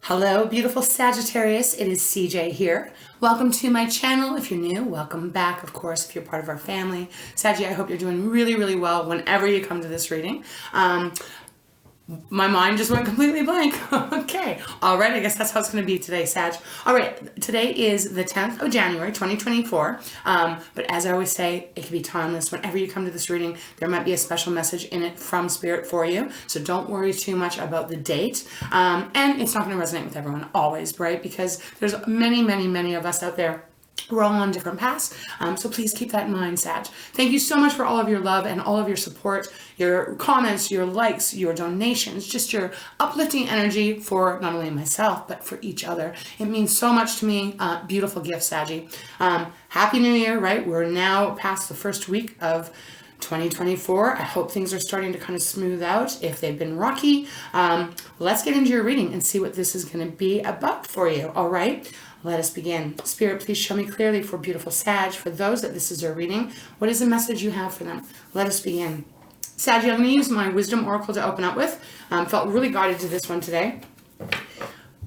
Hello, beautiful Sagittarius. It is CJ here. Welcome to my channel. If you're new, welcome back, of course, if you're part of our family. Saggy, I hope you're doing really, really well whenever you come to this reading. My mind just went completely blank. Okay. All right. I guess that's how it's going to be today, Sag. All right. Today is the 10th of January, 2024. But as I always say, it can be timeless. Whenever you come to this reading, there might be a special message in it from Spirit for you. So don't worry too much about the date. And it's not going to resonate with everyone always, right? Because there's many, many, many of us out there. We're all on different paths, so please keep that in mind, Sag. Thank you so much for all of your love and all of your support, your comments, your likes, your donations, just your uplifting energy for not only myself, but for each other. It means so much to me. Beautiful gift, Saggy. Happy New Year, right? We're now past the first week of 2024. I hope things are starting to kind of smooth out if they've been rocky. Let's get into your reading and see what this is going to be about for you, all right? Let us begin. Spirit, please show me clearly for beautiful Sag, for those that this is their reading, what is the message you have for them? Let us begin. Sag, I'm going to use my Wisdom Oracle to open up with. Felt really guided to this one today.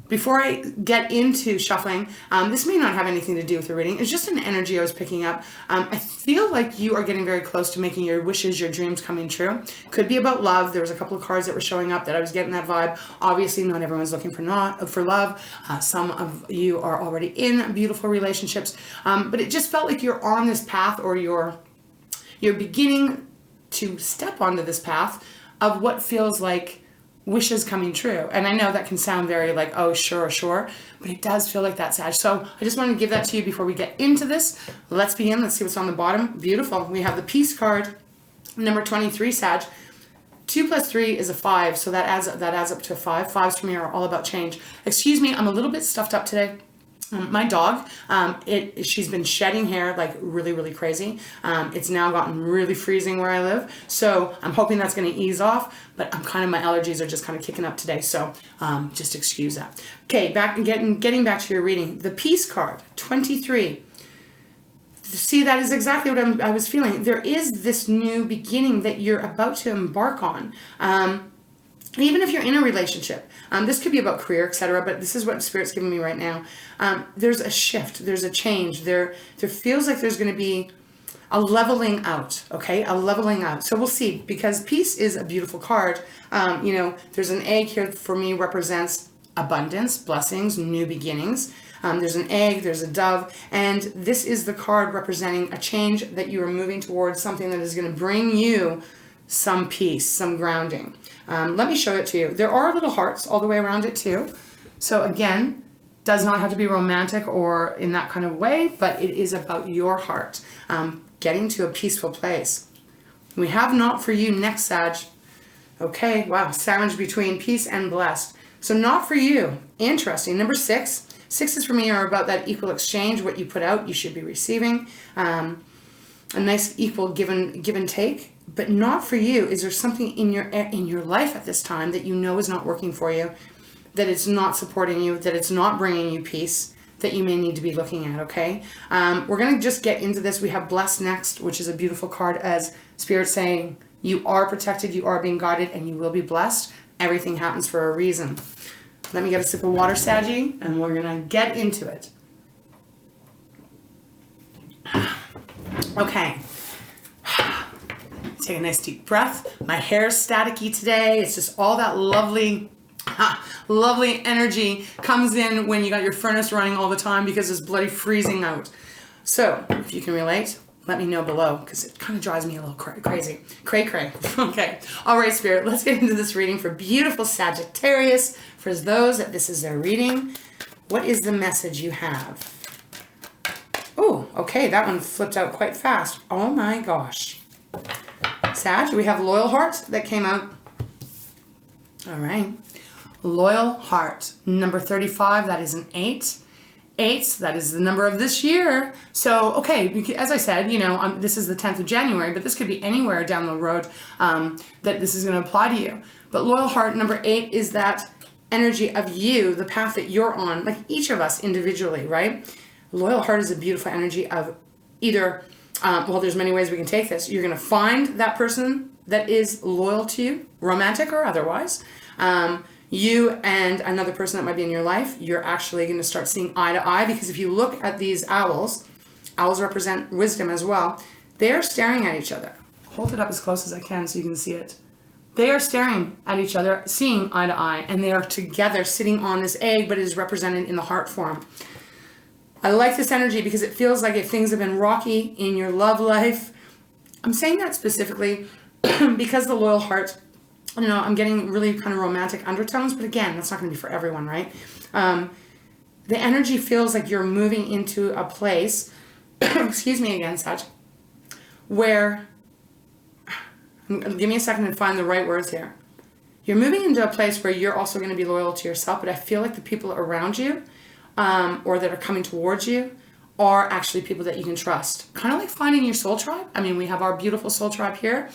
Before I get into shuffling, this may not have anything to do with the reading. It's just an energy I was picking up. I feel like you are getting very close to making your wishes, your dreams coming true. Could be about love. There was a couple of cards that were showing up that I was getting that vibe. Obviously, not everyone's looking for love. Some of you are already in beautiful relationships. But it just felt like you're on this path, or you're beginning to step onto this path of what feels like wishes coming true. And I know that can sound very like, oh, sure, but it does feel like that, Sag. So I just wanted to give that to you before we get into this. Let's begin. Let's see what's on the bottom. Beautiful. We have the Peace card, number 23, Sag. 2 plus 3 is a 5, so that adds up to a 5. Fives for me are all about change. Excuse me, I'm a little bit stuffed up today. My dog, she's been shedding hair like really, really crazy. It's now gotten really freezing where I live. So I'm hoping that's going to ease off, but my allergies are just kind of kicking up today. So just excuse that. Okay, getting back to your reading. The Peace card, 23. See, that is exactly what I was feeling. There is this new beginning that you're about to embark on. Even if you're in a relationship, this could be about career, etc., but this is what Spirit's giving me right now. There's a shift, there's a change. There feels like there's going to be a leveling out, okay? A leveling out. So we'll see, because Peace is a beautiful card. There's an egg here for me, represents abundance, blessings, new beginnings. There's an egg, there's a dove, and this is the card representing a change that you are moving towards, something that is going to bring you some peace, some grounding. Let me show it to you. There are little hearts all the way around it too. So again, does not have to be romantic or in that kind of way, but it is about your heart, getting to a peaceful place. We have Not For You next, Sag. Okay, wow, sandwich between peace and blessed. So Not For You, interesting. Number 6. 6s for me are about that equal exchange. What you put out, you should be receiving. A nice equal give and take. But Not For You, is there something in your life at this time that you know is not working for you, that it's not supporting you, that it's not bringing you peace, that you may need to be looking at, okay? We're going to just get into this. We have Blessed next, which is a beautiful card, as Spirit saying, you are protected, you are being guided, and you will be blessed. Everything happens for a reason. Let me get a sip of water, Saggy, and we're going to get into it. Okay. Take a nice deep breath. My hair's staticky today. It's just all that lovely energy comes in when you got your furnace running all the time because it's bloody freezing out. So if you can relate, let me know below, because it kind of drives me a little crazy. Cray. Okay. All right, Spirit, let's get into this reading for beautiful Sagittarius. For those that this is their reading, what is the message you have? Oh, okay. That one flipped out quite fast. Oh my gosh. Sag, we have Loyal Heart that came out. All right. Loyal Heart, number 35, that is an 8. 8, that is the number of this year. So, okay, as I said, this is the 10th of January, but this could be anywhere down the road that this is going to apply to you. But Loyal Heart, number 8, is that energy of you, the path that you're on, like each of us individually, right? Loyal Heart is a beautiful energy of either... there's many ways we can take this. You're going to find that person that is loyal to you, romantic or otherwise. you and another person that might be in your life, you're actually going to start seeing eye to eye, because if you look at these owls represent wisdom as well. They're staring at each other. Hold it up as close as I can so you can see it. They are staring at each other, seeing eye to eye, and they are together sitting on this egg, but it is represented in the heart form. I like this energy because it feels like if things have been rocky in your love life, I'm saying that specifically because the loyal heart, you know, I'm getting really kind of romantic undertones, but again, that's not going to be for everyone, right? The energy feels like you're moving into a place, excuse me again, Sag, where, give me a second to find the right words here. You're moving into a place where you're also going to be loyal to yourself, but I feel like the people around you, or that are coming towards you, are actually people that you can trust. Kind of like finding your soul tribe. I mean, we have our beautiful soul tribe here,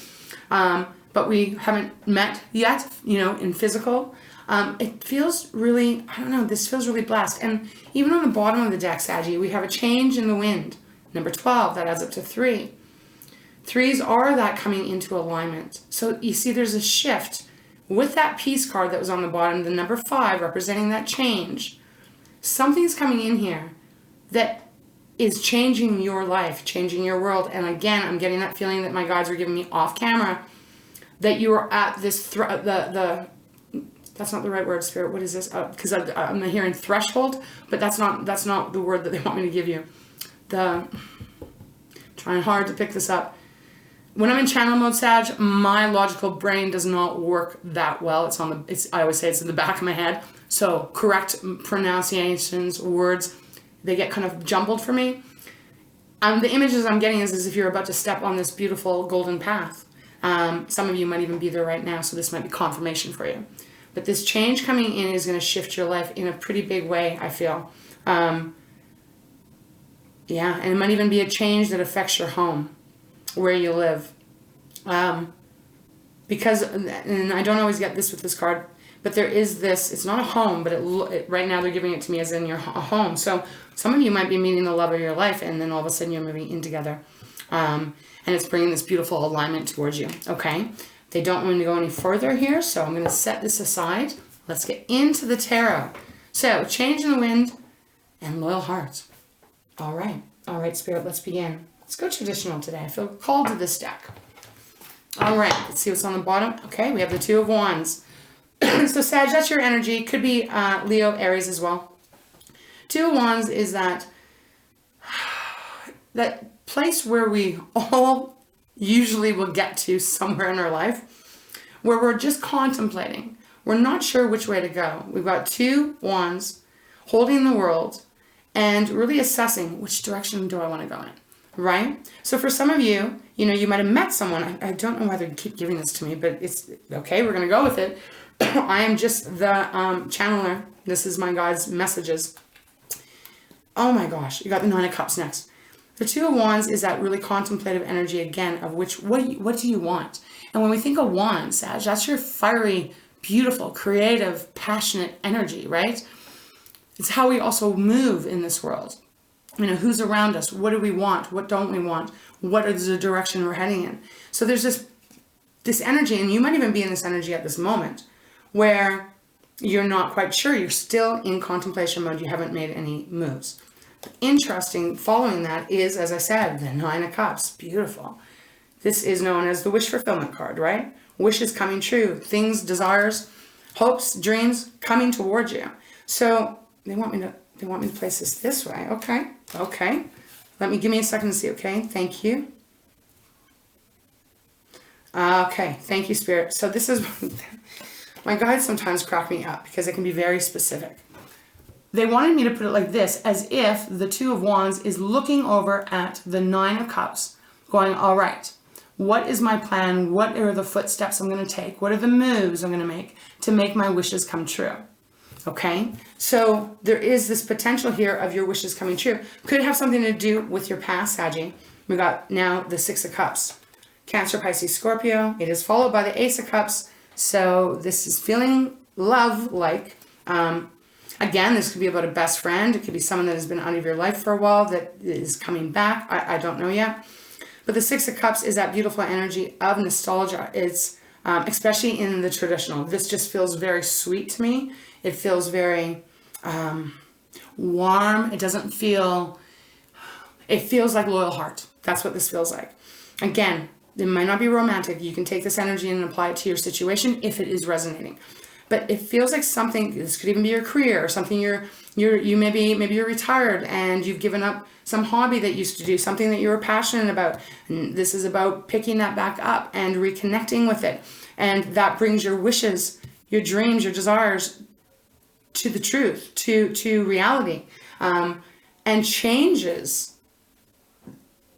but we haven't met yet, you know, in physical. It feels really, I don't know, this feels really blessed. And even on the bottom of the deck, Saggy, we have a change in the wind. Number 12, that adds up to 3. 3s are that coming into alignment. So you see there's a shift with that peace card that was on the bottom, the number 5 representing that change. Something's coming in here that is changing your life, changing your world. And again, I'm getting that feeling that my guides were giving me off camera, that you are at this, that's not the right word, Spirit. What is this? Because I'm hearing threshold, but that's not the word that they want me to give you. Trying hard to pick this up. When I'm in channel mode, Sag, my logical brain does not work that well. I always say it's in the back of my head. So correct pronunciations, words, they get kind of jumbled for me. The images I'm getting is as if you're about to step on this beautiful golden path. Some of you might even be there right now, so this might be confirmation for you. But this change coming in is going to shift your life in a pretty big way, I feel. Yeah, and it might even be a change that affects your home, where you live. Because, and I don't always get this with this card, but there is this, it's not a home, but right now they're giving it to me as in your home. So some of you might be meeting the love of your life, and then all of a sudden you're moving in together. And it's bringing this beautiful alignment towards you, okay? They don't want me to go any further here, so I'm going to set this aside. Let's get into the tarot. So, change in the wind and loyal heart. All right, Spirit, let's begin. Let's go traditional today. I feel called to this deck. All right, let's see what's on the bottom. Okay, we have the 2 of Wands. So, Sag, that's your energy. Could be Leo, Aries as well. 2 of Wands is that place where we all usually will get to somewhere in our life, where we're just contemplating. We're not sure which way to go. We've got 2 wands holding the world and really assessing which direction do I want to go in, right? So for some of you, you know, you might have met someone. I don't know why they keep giving this to me, but it's okay. We're going to go with it. I am just the channeler. This is my guide's messages. Oh my gosh, you got the 9 of Cups next. The 2 of Wands is that really contemplative energy again of what do you want? And when we think of wands, Sag, that's your fiery, beautiful, creative, passionate energy, right? It's how we also move in this world. You know, who's around us? What do we want? What don't we want? What is the direction we're heading in? So there's this energy, and you might even be in this energy at this moment, where you're not quite sure. You're still in contemplation mode. You haven't made any moves. Interesting, following that is, as I said, the 9 of Cups. Beautiful. This is known as the wish fulfillment card, right? Wishes coming true. Things, desires, hopes, dreams coming towards you. So they want me to place this way. Okay. Give me a second to see. Okay. Thank you. Okay. Thank you, Spirit. So this is, my guides sometimes crack me up because it can be very specific. They wanted me to put it like this, as if the 2 of Wands is looking over at the 9 of Cups, going, all right, what is my plan? What are the footsteps I'm going to take? What are the moves I'm going to make my wishes come true? Okay, so there is this potential here of your wishes coming true. Could have something to do with your past, Saggy. We got now the 6 of Cups. Cancer, Pisces, Scorpio. It is followed by the Ace of Cups. So this is feeling love-like. Again, this could be about a best friend. It could be someone that has been out of your life for a while that is coming back. I don't know yet. But the 6 of Cups is that beautiful energy of nostalgia. It's especially in the traditional. This just feels very sweet to me. It feels very warm. It doesn't feel, it feels like loyal heart. That's what this feels like. Again, it might not be romantic. You can take this energy and apply it to your situation if it is resonating. But it feels like something, this could even be your career or something maybe you're retired and you've given up some hobby that you used to do, something that you were passionate about. And this is about picking that back up and reconnecting with it. And that brings your wishes, your dreams, your desires to the truth, to reality, and changes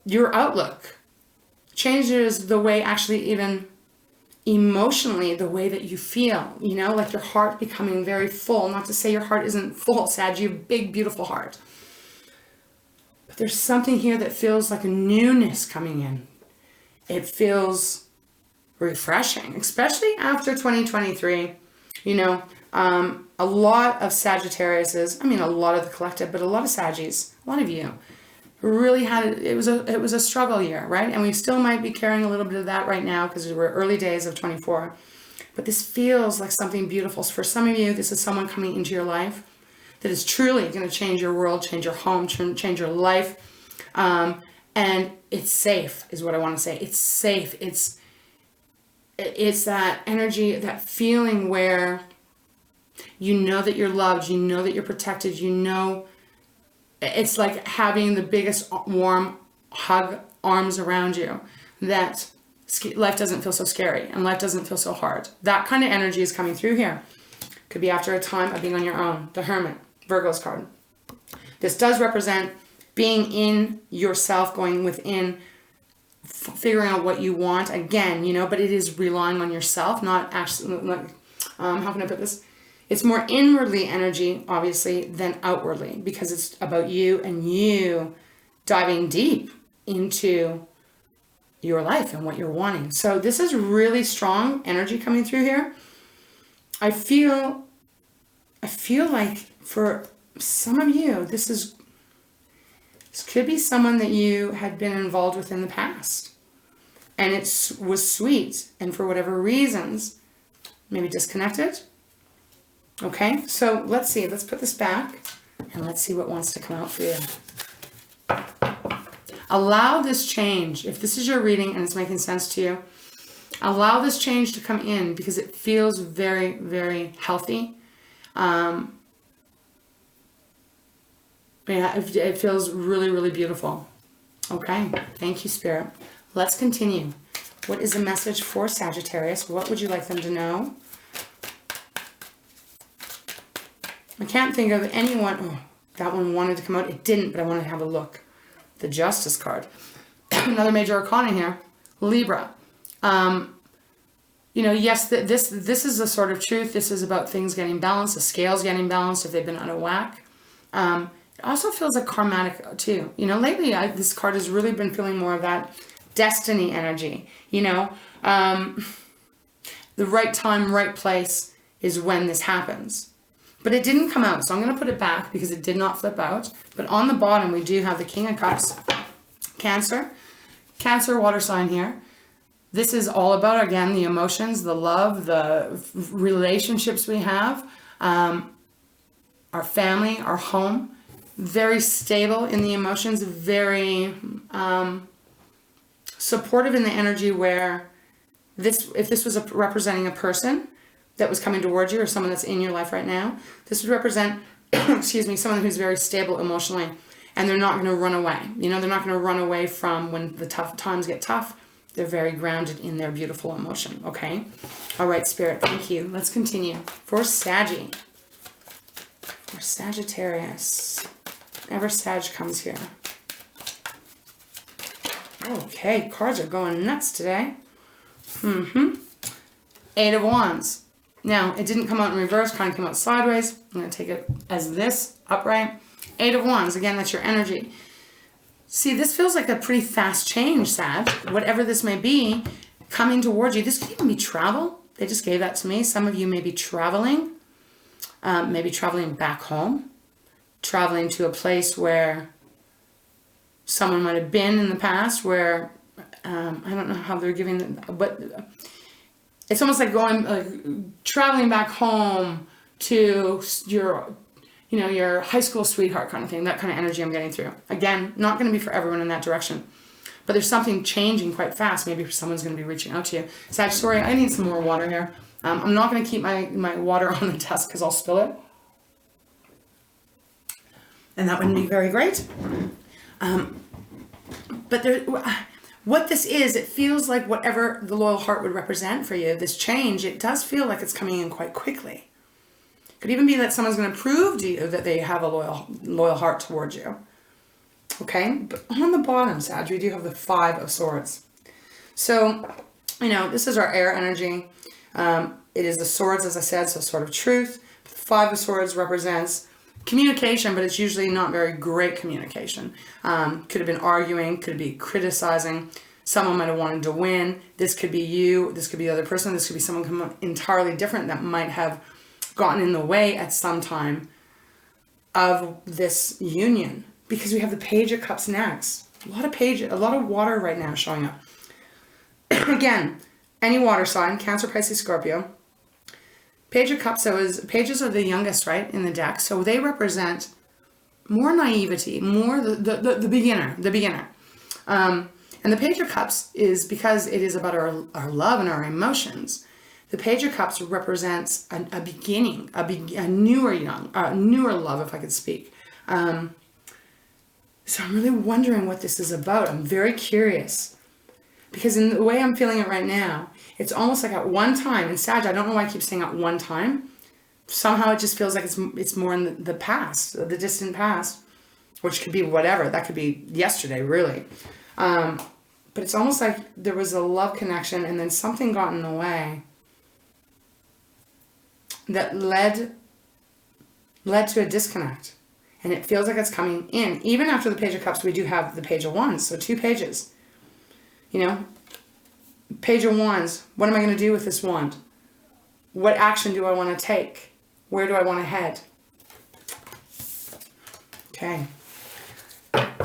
your outlook, changes the way actually even emotionally, the way that you feel, like your heart becoming very full. Not to say your heart isn't full, Sag, you have a big, beautiful heart. But there's something here that feels like a newness coming in. It feels refreshing, especially after 2023. A lot of Sagittariuses, a lot of the collective, but a lot of Saggies, a lot of you, really it was a struggle year, right? And we still might be carrying a little bit of that right now because we're early days of 24. But this feels like something beautiful. For some of you, this is someone coming into your life that is truly going to change your world, change your home, change your life. And it's safe, is what I want to say. It's safe. It's that energy, that feeling where you know that you're loved, you know that you're protected, it's like having the biggest warm hug arms around you, that life doesn't feel so scary and life doesn't feel so hard. That kind of energy is coming through here. Could be after a time of being on your own. The Hermit, Virgo's card. This does represent being in yourself, going within, figuring out what you want again, but it is relying on yourself, not actually, how can I put this? It's more inwardly energy, obviously, than outwardly, because it's about you and you diving deep into your life and what you're wanting. So this is really strong energy coming through here. I feel like for some of you, this could be someone that you had been involved with in the past, and it was sweet, and for whatever reasons, maybe disconnected. Okay, so let's see. Let's put this back and let's see what wants to come out for you. Allow this change. If this is your reading and it's making sense to you, allow this change to come in because it feels very, very healthy. It feels really, really beautiful. Okay, thank you, Spirit. Let's continue. What is the message for Sagittarius? What would you like them to know? I can't think of anyone. Oh, that one wanted to come out. It didn't, but I wanted to have a look. The Justice card. Another major arcana here. Libra. Yes, this is a sort of truth. This is about things getting balanced, the scales getting balanced if they've been out of whack. It also feels like karmatic too. Lately this card has really been feeling more of that destiny energy. The right time, right place is when this happens. But it didn't come out, so I'm going to put it back because it did not flip out. But on the bottom, we do have the King of Cups. Cancer water sign here. This is all about, again, the emotions, the love, the relationships we have, our family, our home. Very stable in the emotions, very supportive in the energy where if this was representing a person that was coming towards you or someone that's in your life right now, this would represent, someone who's very stable emotionally, and they're not going to run away. They're not going to run away from when the tough times get tough. They're very grounded in their beautiful emotion, okay? All right, Spirit, thank you. Let's continue. For Saggy. For Sagittarius. Ever Sag comes here. Okay, cards are going nuts today. Eight of Wands. Now, it didn't come out in reverse, kind of came out sideways. I'm going to take it as this, upright. Eight of Wands, again, that's your energy. See, this feels like a pretty fast change, Sag. Whatever this may be, coming towards you. This could even be travel. They just gave that to me. Some of you may be traveling. Maybe traveling back home. Traveling to a place where someone might have been in the past where, I don't know how they're giving, but it's almost like going, traveling back home to your, your high school sweetheart kind of thing. That kind of energy I'm getting through. Again, not going to be for everyone in that direction. But there's something changing quite fast. Maybe someone's going to be reaching out to you. Sag, sorry, I need some more water here. I'm not going to keep my water on the desk because I'll spill it. And that wouldn't be very great. But what this is, it feels like whatever the loyal heart would represent for you, this change, it does feel like it's coming in quite quickly. It could even be that someone's going to prove to you that they have a loyal heart towards you. Okay? But on the bottom, Sag, we do have the 5 of Swords. So, this is our air energy. It is the Swords, as I said, so sort of truth. The 5 of Swords represents communication, but it's usually not very great communication. Could have been arguing, could be criticizing. Someone might have wanted to win. This could be you. This could be the other person. This could be someone entirely different that might have gotten in the way at some time of this union. Because we have the Page of Cups next. A lot of water right now showing up. Again, any water sign, Cancer, Pisces, Scorpio. Page of Cups, pages are the youngest, right, in the deck. So they represent more naivety, more the beginner. And the Page of Cups is because it is about our love and our emotions. The Page of Cups represents a beginning, a newer love, if I could speak. So I'm really wondering what this is about. I'm very curious. Because in the way I'm feeling it right now, it's almost like at one time, and Sag, I don't know why I keep saying at one time. Somehow it just feels like it's more in the past, the distant past, which could be whatever. That could be yesterday, really. But it's almost like there was a love connection and then something got in the way that led to a disconnect. And it feels like it's coming in. Even after the Page of Cups, we do have the Page of Wands. So 2 pages. Page of Wands. What am I going to do with this wand? What action do I want to take? Where do I want to head? Okay.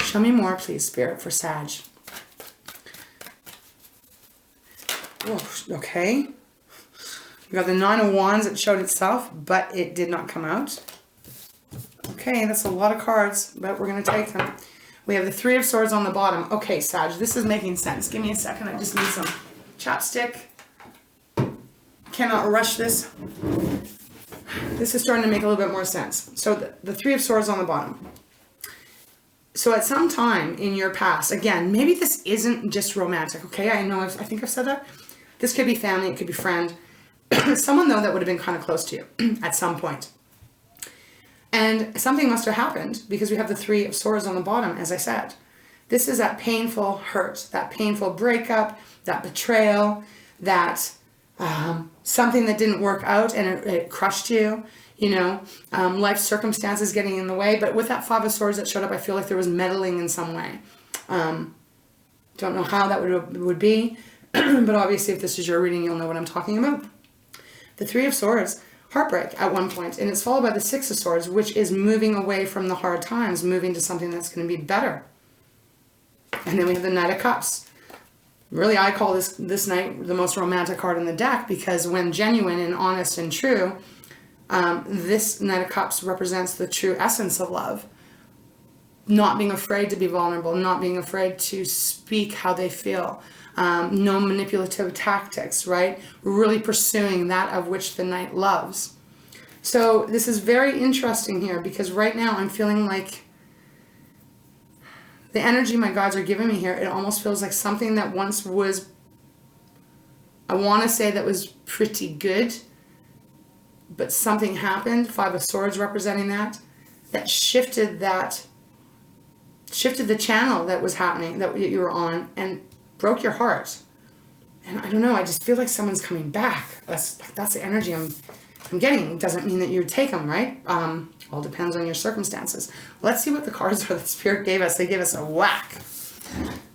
Show me more, please, Spirit, for Sag. Oh, okay. You got the 9 of Wands. It showed itself, but it did not come out. Okay, that's a lot of cards, but we're going to take them. We have the 3 of Swords on the bottom. Okay, Sag, this is making sense. Give me a second. I just need some chapstick. Cannot rush this. This is starting to make a little bit more sense. So the 3 of Swords on the bottom. So at some time in your past, again, maybe this isn't just romantic, okay? I think I've said that. This could be family, it could be friend. Someone, though, that would have been kind of close to you at some point. And something must have happened because we have the 3 of Swords on the bottom, as I said. This is that painful hurt, that painful breakup, that betrayal, that something that didn't work out and it crushed you, life circumstances getting in the way. But with that 5 of Swords that showed up, I feel like there was meddling in some way. Don't know how that would be, but obviously if this is your reading, you'll know what I'm talking about. The 3 of Swords, heartbreak at one point, and it's followed by the 6 of Swords, which is moving away from the hard times, moving to something that's going to be better. And then we have the Knight of Cups. Really, I call this Knight the most romantic card in the deck because when genuine and honest and true, this Knight of Cups represents the true essence of love. Not being afraid to be vulnerable, not being afraid to speak how they feel. No manipulative tactics, right? Really pursuing that of which the Knight loves. So this is very interesting here because right now I'm feeling like the energy my guides are giving me here, it almost feels like something that once was, I want to say that was pretty good, but something happened, 5 of Swords representing that shifted the channel that was happening, that you were on, and broke your heart. And I don't know, I just feel like someone's coming back. That's the energy I'm getting. It doesn't mean that you take them, right? All depends on your circumstances. Let's see what the cards are that Spirit gave us. They gave us a whack.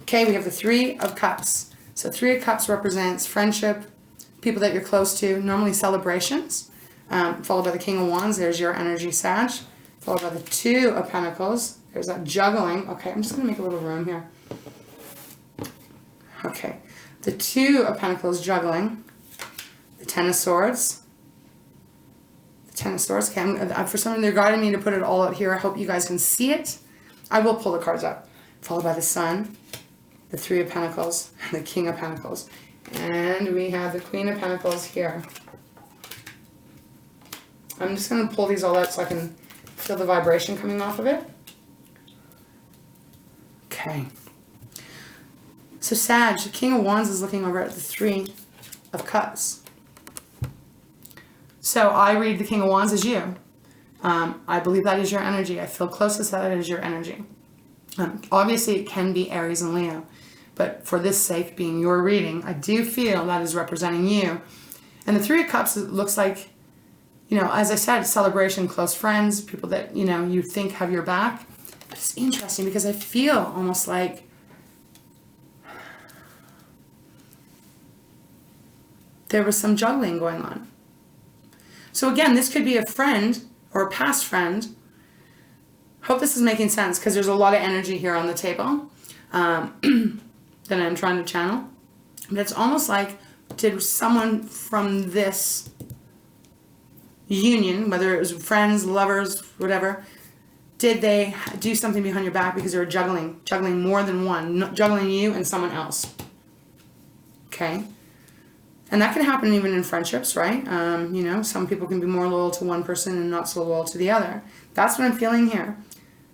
Okay, we have the 3 of Cups. So 3 of Cups represents friendship, people that you're close to, normally celebrations, followed by the King of Wands. There's your energy, Sag. Followed by the 2 of Pentacles. There's that juggling. Okay, I'm just going to make a little room here. Okay, the 2 of Pentacles, juggling. the Ten of Swords. The Ten of Swords. Okay, for some reason they're guiding me to put it all out here. I hope you guys can see it. I will pull the cards up. Followed by the Sun, the Three of Pentacles, and the King of Pentacles. And we have the Queen of Pentacles here. I'm just going to pull these all out so I can feel the vibration coming off of it. Okay. So Sag, the King of Wands is looking over at the Three of Cups. So I read the King of Wands as you. I believe that is your energy. I feel closest that is your energy. Obviously, it can be Aries and Leo. But for this sake, being your reading, I do feel that is representing you. And the Three of Cups, it looks like, you know, as I said, celebration, close friends, people that, you know, you think have your back. But it's interesting because I feel almost like there was some juggling going on. So again, this could be a friend or a past friend. Hope this is making sense because there's a lot of energy here on the table that I'm trying to channel. But it's almost like, did someone from this union, whether it was friends, lovers, whatever, did they do something behind your back because they were juggling more than one, juggling you and someone else? Okay. And that can happen even in friendships, right? You know, some people can be more loyal to one person and not so loyal to the other. That's what I'm feeling here.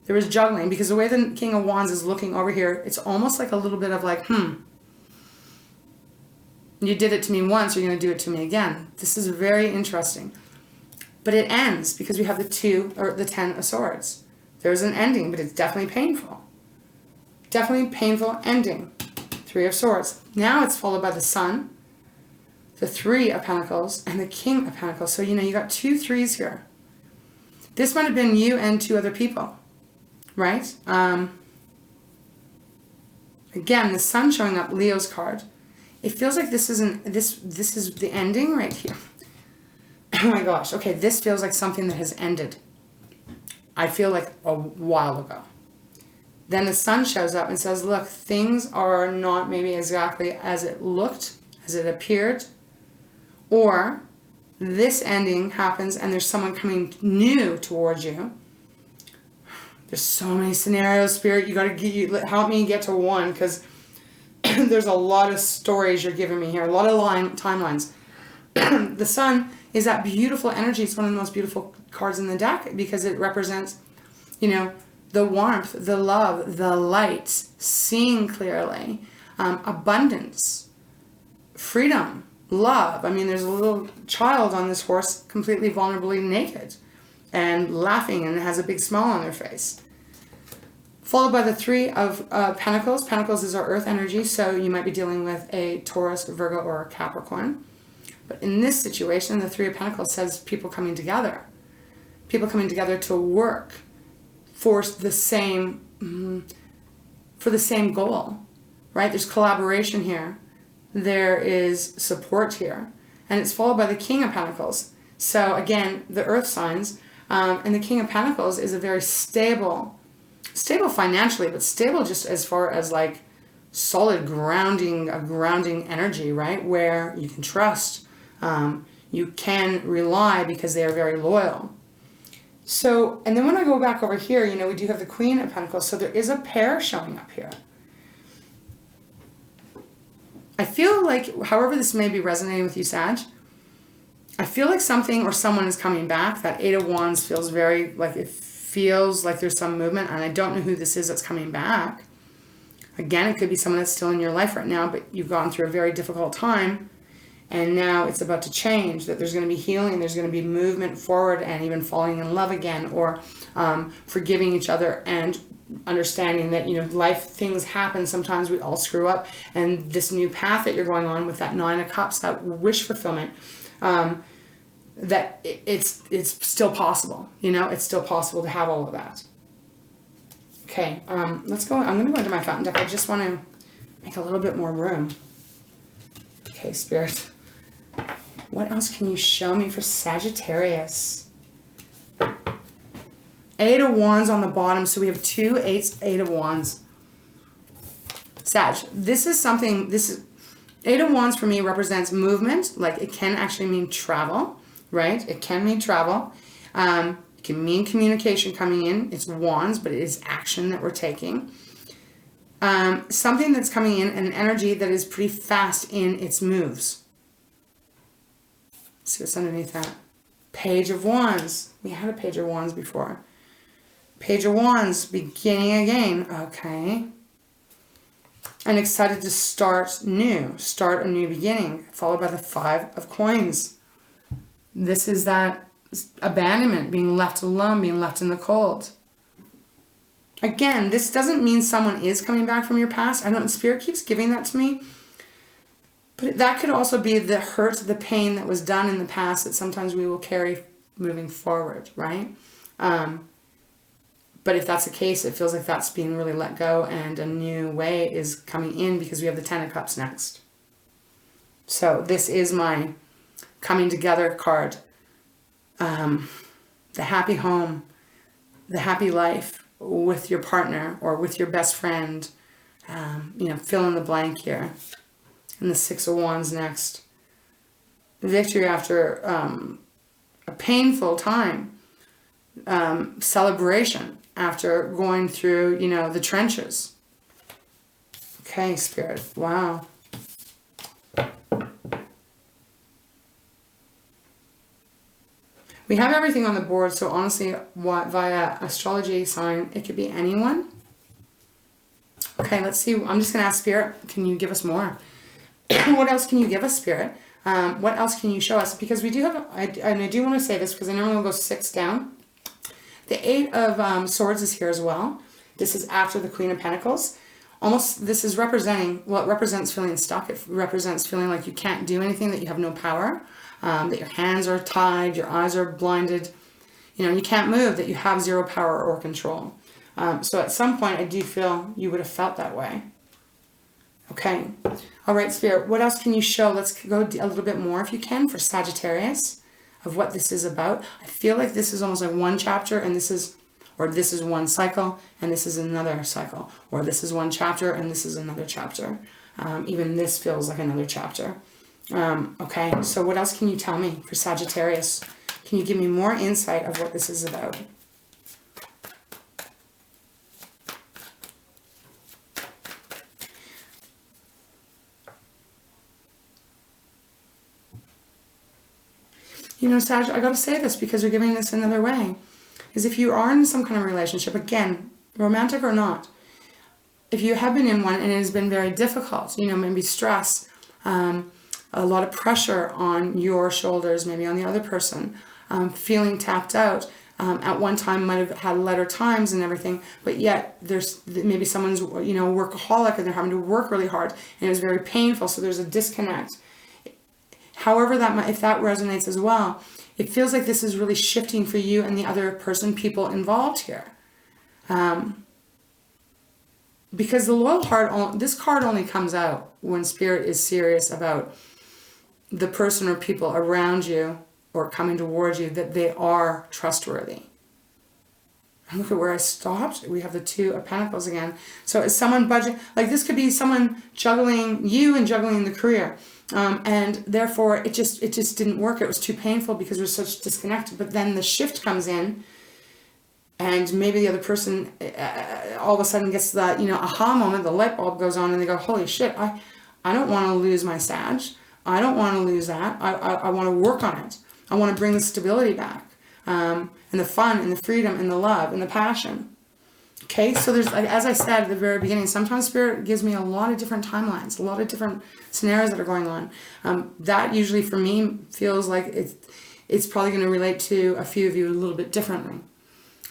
There was juggling because the way the King of Wands is looking over here, it's almost like a little bit of like, you did it to me once, you're going to do it to me again. This is very interesting. But it ends because we have the Ten of Swords. There's an ending, but it's definitely painful. Definitely painful ending. Three of Swords. Now it's followed by the Sun, the Three of Pentacles, and the King of Pentacles. So, you know, you got 2 threes here. This might have been you and 2 other people, right? Again, the Sun showing up, Leo's card. It feels like this isn't, this is the ending right here. Oh my gosh. Okay, this feels like something that has ended. I feel like a while ago. Then the Sun shows up and says, look, things are not maybe exactly as it looked, as it appeared. Or this ending happens and there's someone coming new towards you. There's so many scenarios, Spirit. You got to help me get to one because there's a lot of stories you're giving me here. A lot of timelines. The Sun is that beautiful energy. It's one of the most beautiful cards in the deck because it represents, you know, the warmth, the love, the light, seeing clearly, abundance, freedom, love. I mean, there's a little child on this horse completely vulnerably naked and laughing and has a big smile on their face. Followed by the Three of Pentacles. Pentacles is our earth energy, so you might be dealing with a Taurus, Virgo, or a Capricorn. But in this situation, the Three of Pentacles says people coming together. People coming together to work for the same goal, right? There's collaboration here. There is support here. And it's followed by the King of Pentacles. So again, the earth signs. And the King of Pentacles is a very stable financially, but stable just as far as like solid grounding energy, right? Where you can trust, you can rely because they are very loyal. So, and then when I go back over here, you know, we do have the Queen of Pentacles. So there is a pair showing up here. I feel like, however this may be resonating with you, Sag, I feel like something or someone is coming back. That Eight of Wands feels very, like it feels like there's some movement, and I don't know who this is that's coming back. Again, it could be someone that's still in your life right now, but you've gone through a very difficult time, and now it's about to change, that there's going to be healing, there's going to be movement forward, and even falling in love again, or forgiving each other, and understanding that, you know, life things happen. Sometimes we all screw up, and this new path that you're going on with that Nine of Cups, that wish fulfillment, that it's still possible. You know, it's still possible to have all of that. Okay, let's go. I'm going to go into my fountain deck. I just want to make a little bit more room. Okay, Spirit. What else can you show me for Sagittarius? Eight of Wands on the bottom. So we have 2 8s, Eight of Wands. Sag, this is something, Eight of Wands for me represents movement. Like it can actually mean travel, right? It can mean travel. It can mean communication coming in. It's wands, but it is action that we're taking. Something that's coming in, an energy that is pretty fast in its moves. Let's see what's underneath that. Page of Wands. We had a Page of Wands before. Page of Wands, beginning again. Okay. And excited to start new. Start a new beginning. Followed by the Five of Coins. This is that abandonment, being left alone, being left in the cold. Again, this doesn't mean someone is coming back from your past. I don't know, Spirit keeps giving that to me. But that could also be the hurt, the pain that was done in the past that sometimes we will carry moving forward, right? But if that's the case, it feels like that's being really let go and a new way is coming in because we have the Ten of Cups next. So this is my coming together card. The happy home, the happy life with your partner or with your best friend, fill in the blank here. And the Six of Wands next. Victory after a painful time. Celebration after going through, the trenches. Okay, Spirit. Wow. We have everything on the board, so honestly, via astrology sign, it could be anyone. Okay, let's see. I'm just going to ask Spirit, can you give us more? What else can you give us, Spirit? What else can you show us? Because we do have, and I do want to say this because I normally will go 6 down. The Eight of Swords is here as well. This is after the Queen of Pentacles. Almost, this is representing, well, it represents feeling stuck. It represents feeling like you can't do anything, that you have no power. That your hands are tied, your eyes are blinded, you can't move, that you have zero power or control. So at some point, I do feel you would have felt that way. Okay. All right, Spirit, what else can you show? Let's go a little bit more, if you can, for Sagittarius, of what this is about. I feel like this is almost like one chapter, and this is one cycle, and this is another cycle. Or this is one chapter, and this is another chapter. Even this feels like another chapter. Okay, so what else can you tell me for Sagittarius? Can you give me more insight of what this is about? Sag, I gotta say this because you're giving this another way. Is if you are in some kind of relationship, again, romantic or not, if you have been in one and it has been very difficult, maybe stress, a lot of pressure on your shoulders, maybe on the other person, feeling tapped out. At one time might have had letter times and everything, but yet there's maybe someone's, workaholic and they're having to work really hard and it was very painful. So there's a disconnect. However, if that resonates as well, it feels like this is really shifting for you and the other person, people involved here. Because the loyal heart, this card only comes out when Spirit is serious about the person or people around you or coming towards you, that they are trustworthy. And look at where I stopped. We have the Two of Pentacles again. So is someone this could be someone juggling you and juggling the career. And therefore it just didn't work. It was too painful because there was such disconnect. But then the shift comes in and maybe the other person all of a sudden gets that, aha moment, the light bulb goes on and they go, holy shit, I don't want to lose my Sag. I don't want to lose that. I want to work on it. I want to bring the stability back. And the fun and the freedom and the love and the passion. Okay, so there's, as I said at the very beginning, sometimes Spirit gives me a lot of different timelines, a lot of different scenarios that are going on. That usually for me feels like it's probably going to relate to a few of you a little bit differently.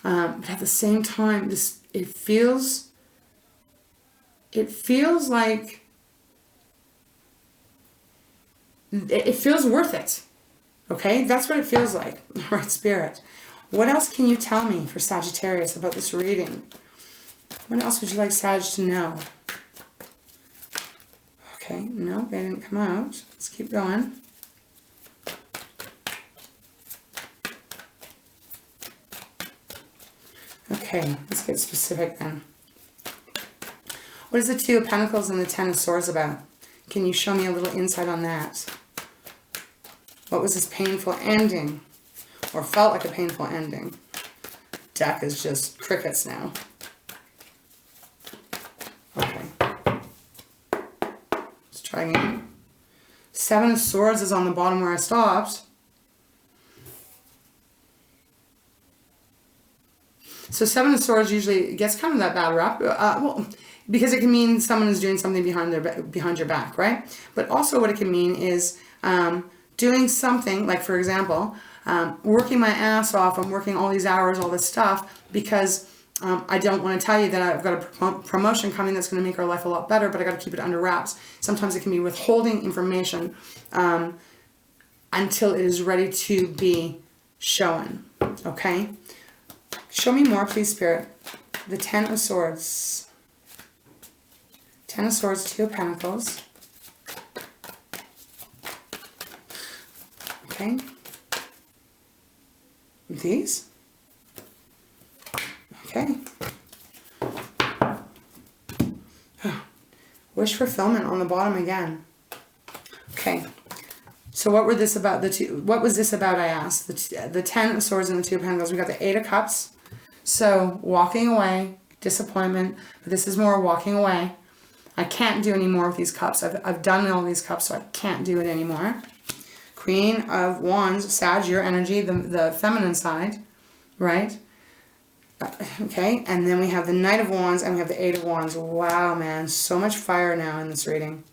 But at the same time, it feels like it feels worth it. Okay, that's what it feels like. All right, Spirit. What else can you tell me for Sagittarius about this reading? What else would you like Sag to know? Okay, no, they didn't come out. Let's keep going. Okay, let's get specific then. What is the Two of Pentacles and the Ten of Swords about? Can you show me a little insight on that? What was this painful ending? Or felt like a painful ending? Deck is just crickets now. Okay. Let's try again. Seven of Swords is on the bottom where I stopped. So Seven of Swords usually gets kind of that bad rap. Well, because it can mean someone is doing something behind your back, right? But also what it can mean is doing something, like for example, working my ass off. I'm working all these hours, all this stuff, because I don't want to tell you that I've got a promotion coming that's going to make our life a lot better, but I got to keep it under wraps. Sometimes it can be withholding information until it is ready to be shown. Okay? Show me more, please, Spirit. The Ten of Swords. Ten of Swords, Two of Pentacles. Okay. These. Okay. Wish fulfillment on the bottom again. Okay. So what were this about? What was this about, I asked? The Ten of Swords and the Two of Pentacles. We got the Eight of Cups. So walking away, disappointment. But this is more walking away. I can't do any more with these cups. I've done all these cups, so I can't do it anymore. Queen of Wands, Sag, your energy, the feminine side, right? Okay, and then we have the Knight of Wands and we have the Eight of Wands. Wow, man, so much fire now in this reading.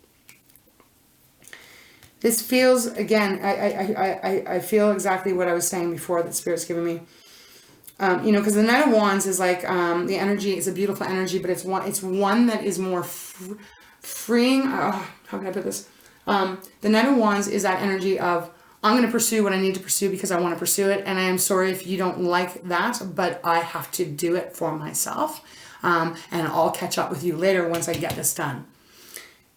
This feels, again, I feel exactly what I was saying before that Spirit's given me. You know, because the Knight of Wands is like, the energy is a beautiful energy, but it's one that is more freeing. How can I put this? The Knight of Wands is that energy of, I'm going to pursue what I need to pursue because I want to pursue it. And I am sorry if you don't like that, but I have to do it for myself. And I'll catch up with you later once I get this done.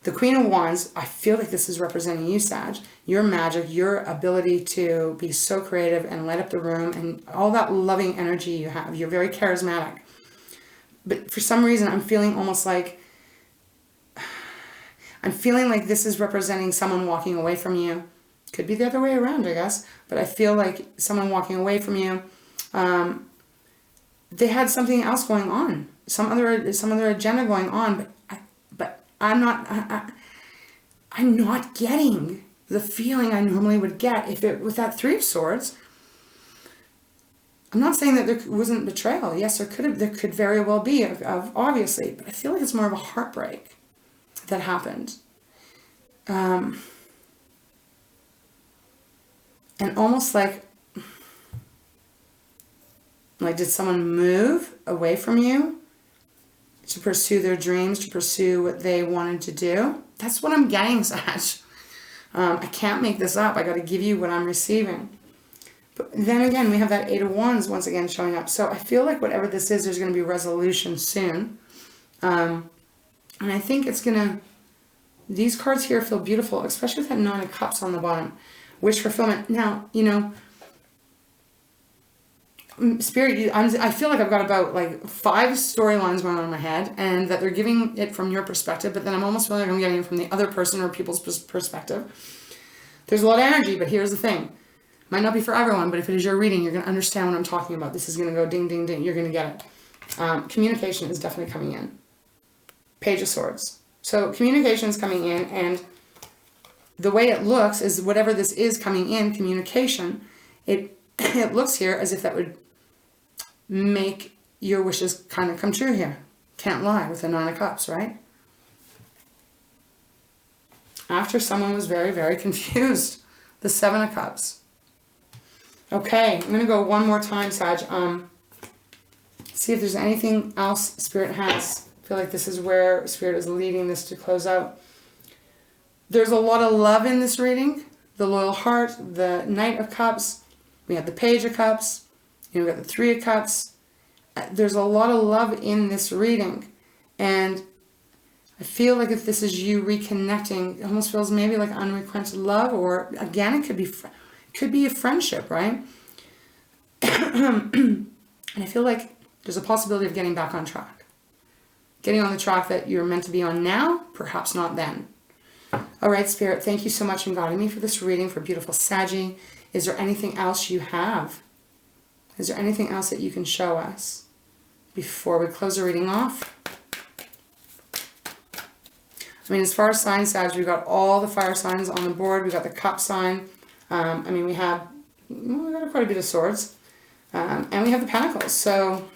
The Queen of Wands, I feel like this is representing you, Sag. Your magic, your ability to be so creative and light up the room and all that loving energy you have. You're very charismatic. But for some reason, I'm feeling almost like, this is representing someone walking away from you. Could be the other way around, I guess. But I feel like someone walking away from you, they had something else going on. Some other agenda going on, but I'm not getting the feeling I normally would get with that Three of Swords. I'm not saying that there wasn't betrayal. Yes, there could very well be, obviously, but I feel like it's more of a heartbreak that happened. And almost like did someone move away from you to pursue their dreams, to pursue what they wanted to do? That's what I'm getting, Sag. I can't make this up. I got to give you what I'm receiving. But then again, we have that Eight of Wands once again showing up. So I feel like whatever this is, there's going to be resolution soon. And I think it's going to... These cards here feel beautiful, especially with that Nine of Cups on the bottom. Wish fulfillment. Now, you know... Spirit, I feel like I've got about 5 storylines going on in my head, and that they're giving it from your perspective, but then I'm almost feeling like I'm getting it from the other person or people's perspective. There's a lot of energy, but here's the thing. Might not be for everyone, but if it is your reading, you're going to understand what I'm talking about. This is going to go ding, ding, ding. You're going to get it. Communication is definitely coming in. Page of Swords. So communication is coming in, and the way it looks is whatever this is coming in, communication, it looks here as if that would make your wishes kind of come true here. Can't lie with the Nine of Cups, right? After someone was very, very confused. The Seven of Cups. Okay, I'm going to go one more time, Sag. See if there's anything else Spirit has. I feel like this is where Spirit is leading this to close out. There's a lot of love in this reading. The Loyal Heart, the Knight of Cups. We have the Page of Cups. We've got the Three of Cups. There's a lot of love in this reading. And I feel like if this is you reconnecting, it almost feels maybe like unrequited love, or again, it could be a friendship, right? And I feel like there's a possibility of getting back on track. Getting on the track that you're meant to be on now, perhaps not then. All right, Spirit, thank you so much for guiding me for this reading for beautiful Saggy. Is there anything else you have? Is there anything else that you can show us before we close the reading off? I mean, as far as sign Sag, we've got all the fire signs on the board. We've got the cup sign. I mean, we got quite a bit of swords. And we have the pentacles. So,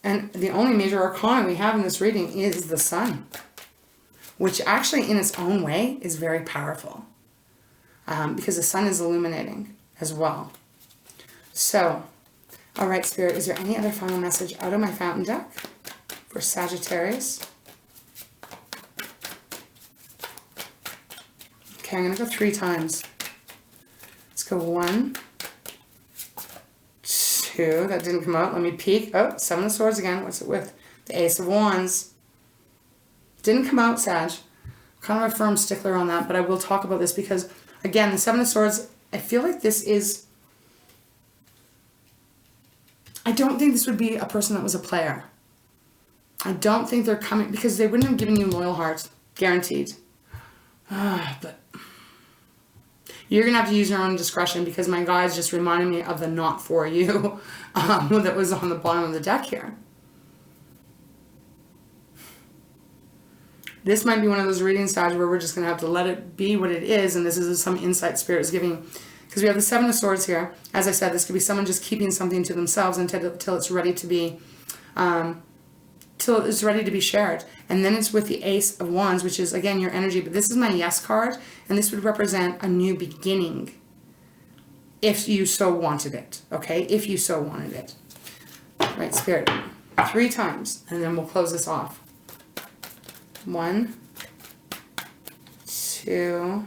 and the only major arcana we have in this reading is the sun, which actually in its own way is very powerful. Because the sun is illuminating as well. So, all right, Spirit, is there any other final message out of my fountain deck for Sagittarius? Okay, I'm going to go 3 times. Let's go 1, 2. That didn't come out. Let me peek. Oh, 7 of Swords again. What's it with? The Ace of Wands. Didn't come out, Sag. Kind of a firm stickler on that, but I will talk about this because, again, the 7 of Swords, I feel like this is... I don't think this would be a person that was a player. I don't think they're coming... Because they wouldn't have given you loyal hearts. Guaranteed. But... You're going to have to use your own discretion because my guys just reminded me of the not for you that was on the bottom of the deck here. This might be one of those reading styles where we're just going to have to let it be what it is, and this is some insight Spirit is giving. Because we have the 7 of Swords here. As I said, this could be someone just keeping something to themselves until it's ready to be... till it's ready to be shared. And then it's with the Ace of Wands, which is, again, your energy. But this is my yes card, and this would represent a new beginning if you so wanted it, okay? If you so wanted it. Right, Spirit, 3 times, and then we'll close this off. 1, 2,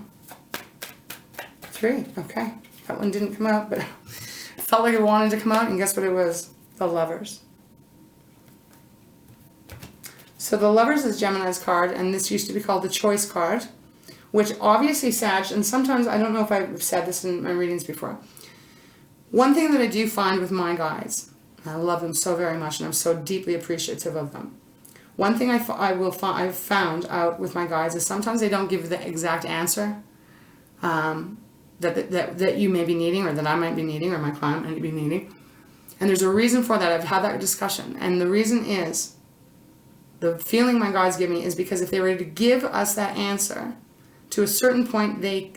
3. Okay, that one didn't come out, but it felt like it wanted to come out, and guess what it was? The Lovers. So the Lovers is Gemini's card, and this used to be called the Choice card, which obviously Sag, and sometimes, I don't know if I've said this in my readings before, one thing that I do find with my guys, and I love them so very much, and I'm so deeply appreciative of them, one thing I've found out with my guys is sometimes they don't give the exact answer that you may be needing, or that I might be needing, or my client might be needing, and there's a reason for that. I've had that discussion, and the reason is, the feeling my guides give me is because if they were to give us that answer to a certain point, they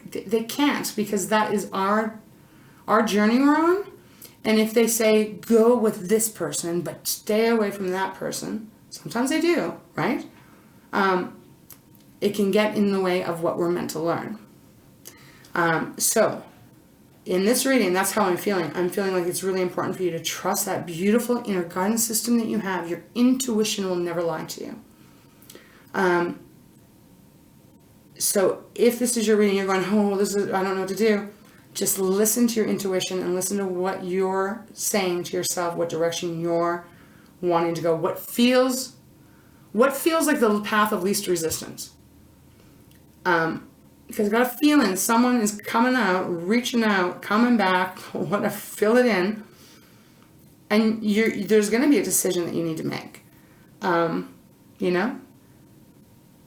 can't, because that is our journey we're on. And if they say, go with this person, but stay away from that person, sometimes they do, right? It can get in the way of what we're meant to learn. So, in this reading, that's how I'm feeling. I'm feeling like it's really important for you to trust that beautiful inner guidance system that you have. Your intuition will never lie to you. So if this is your reading, you're going, oh, I don't know what to do. Just listen to your intuition and listen to what you're saying to yourself, what direction you're wanting to go, what feels like the path of least resistance. Because I got a feeling someone is coming out, reaching out, coming back, whatever, fill it in. And there's going to be a decision that you need to make. You know?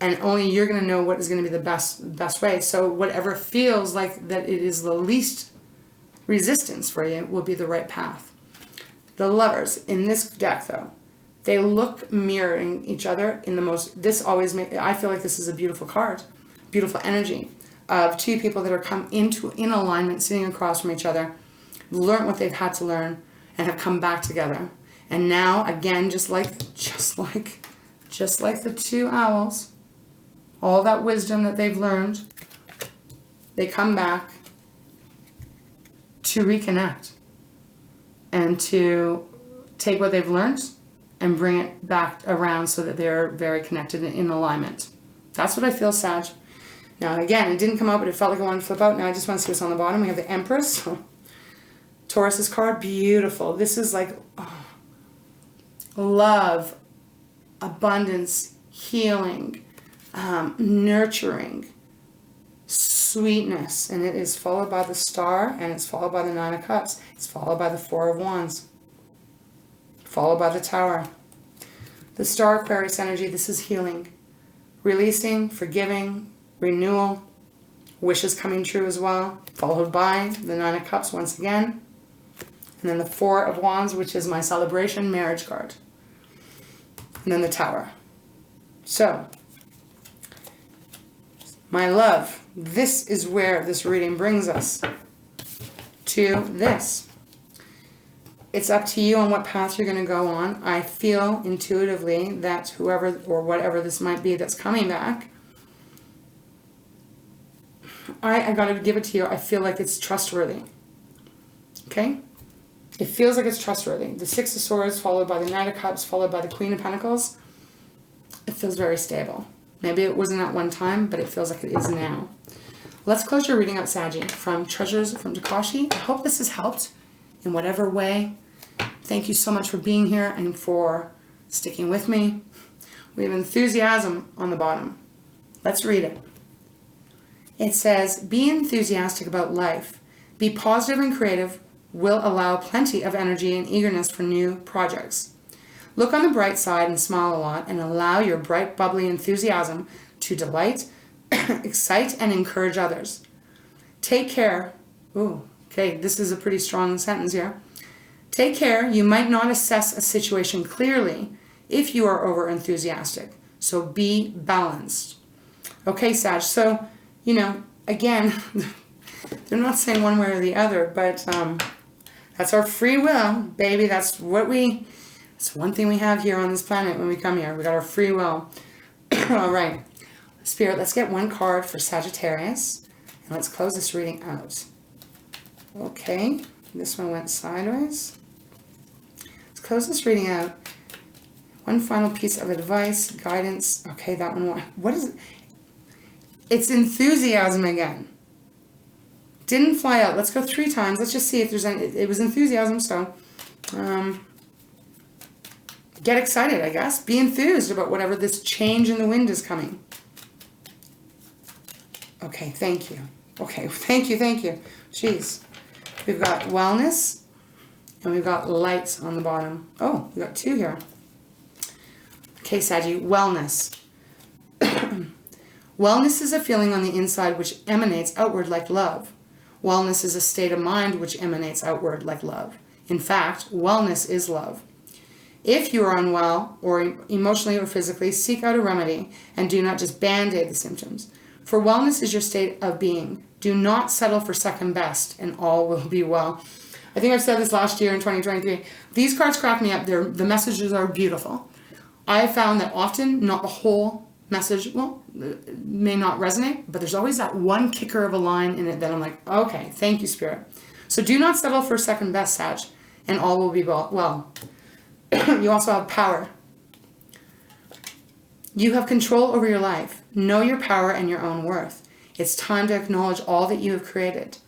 And only you're going to know what is going to be the best way. So whatever feels like that it is the least resistance for you will be the right path. The Lovers in this deck, though, they look mirroring each other in the most... I feel like this is a beautiful card. Beautiful energy of 2 people that are come in alignment, sitting across from each other, learned what they've had to learn, and have come back together. And now, again, just like the 2 owls, all that wisdom that they've learned, they come back to reconnect and to take what they've learned and bring it back around so that they're very connected and in alignment. That's what I feel, Sag. Now, again, it didn't come out, but it felt like I wanted to flip out. Now I just want to see what's on the bottom. We have the Empress. Taurus's card. Beautiful. This is like love, abundance, healing, nurturing, sweetness. And it is followed by the Star, and it's followed by the 9 of Cups. It's followed by the 4 of Wands. Followed by the Tower. The Star, Aquarius energy. This is healing. releasing, forgiving, renewal, wishes coming true as well, followed by the Nine of Cups once again, and then the Four of Wands, which is my celebration marriage card, and then the Tower. So, my love, this is where this reading brings us to this. It's up to you on what path you're going to go on. I feel intuitively that whoever or whatever this might be that's coming back, I got to give it to you. I feel like it's trustworthy. Okay? It feels like it's trustworthy. The Six of Swords followed by the Knight of Cups followed by the Queen of Pentacles. It feels very stable. Maybe it wasn't at one time, but it feels like it is now. Let's close your reading out, Saggy, from Treasures from Tikashi. I hope this has helped in whatever way. Thank you so much for being here and for sticking with me. We have enthusiasm on the bottom. Let's read it. It says, be enthusiastic about life. Be positive and creative will allow plenty of energy and eagerness for new projects. Look on the bright side and smile a lot and allow your bright, bubbly enthusiasm to delight, excite, and encourage others. Take care. Ooh, okay, this is a pretty strong sentence here. Take care. You might not assess a situation clearly if you are over enthusiastic. So be balanced. Okay, Sag. So, you know, again, they're not saying one way or the other, but that's our free will, baby. That's one thing we have here on this planet when we come here. We got our free will. All right. Spirit, let's get one card for Sagittarius. And let's close this reading out. Okay. This one went sideways. Let's close this reading out. One final piece of advice, guidance. Okay, that one. What is it? It's enthusiasm again. Didn't fly out. Let's go 3 times. Let's just see if there's any. It was enthusiasm, so get excited, I guess. Be enthused about whatever this change in the wind is coming. Okay, thank you. Okay, thank you. Jeez. We've got wellness, and we've got lights on the bottom. Oh, we got 2 here. Okay, Saggy, wellness. Wellness is a feeling on the inside which emanates outward like love. Wellness is a state of mind which emanates outward like love. In fact, wellness is love. If you are unwell, or emotionally or physically, seek out a remedy and do not just band-aid the symptoms. For wellness is your state of being. Do not settle for second best and all will be well. I think I've said this last year in 2023. These cards crack me up. The messages are beautiful. I found that often, not the whole message, well, may not resonate, but there's always that one kicker of a line in it that I'm like, okay, thank you, Spirit. So do not settle for second best, Sag, and all will be well. You also have power. You have control over your life. Know your power and your own worth. It's time to acknowledge all that you have created.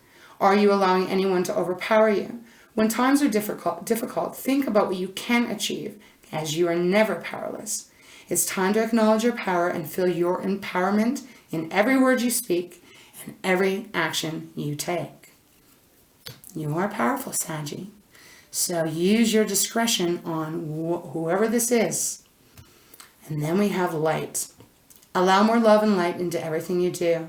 Are you allowing anyone to overpower you? When times are difficult, think about what you can achieve, as you are never powerless. It's time to acknowledge your power and feel your empowerment in every word you speak and every action you take. You are powerful, Saggy. So use your discretion on whoever this is. And then we have light. Allow more love and light into everything you do.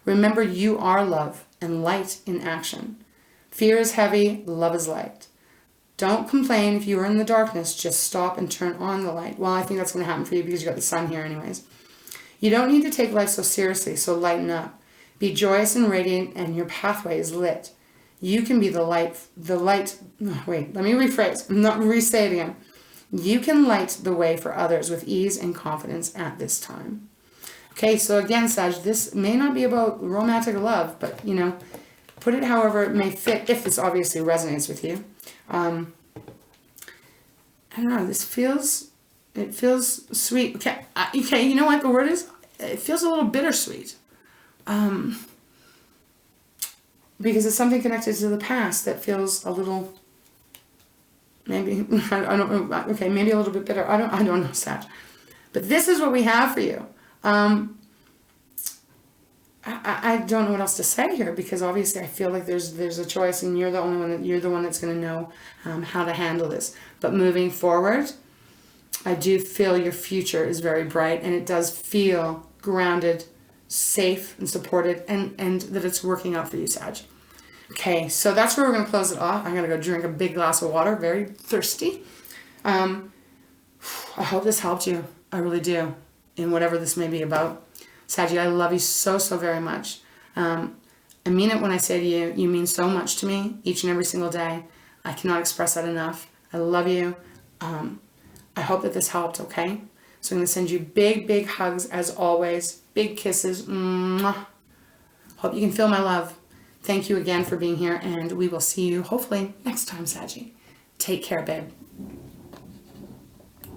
Remember, you are love and light in action. Fear is heavy, love is light. Don't complain if you are in the darkness, just stop and turn on the light. Well, I think that's going to happen for you because you got the sun here anyways. You don't need to take life so seriously, so lighten up. Be joyous and radiant and your pathway is lit. You can be the light, wait, let me rephrase, not re-say it again. You can light the way for others with ease and confidence at this time. Okay, so again, Sag, this may not be about romantic love, but, you know, put it however it may fit, if this obviously resonates with you. I don't know, it feels sweet. Okay, you know what the word is? It feels a little bittersweet. Because it's something connected to the past that feels a little, maybe, I don't know, okay, maybe a little bit bitter. I don't know, Sag. But this is what we have for you. I don't know what else to say here because obviously I feel like there's a choice and you're the only one you're the one that's going to know how to handle this. But moving forward, I do feel your future is very bright, and it does feel grounded, safe, and supported, and that it's working out for you, Sag. Okay, so that's where we're going to close it off. I'm going to go drink a big glass of water, very thirsty. I hope this helped you. I really do, in whatever this may be about. Saggy, I love you so, so very much. I mean it when I say to you, you mean so much to me each and every single day. I cannot express that enough. I love you. I hope that this helped, okay? So I'm going to send you big, big hugs as always. Big kisses. Mwah. Hope you can feel my love. Thank you again for being here, and we will see you hopefully next time, Saggy. Take care, babe.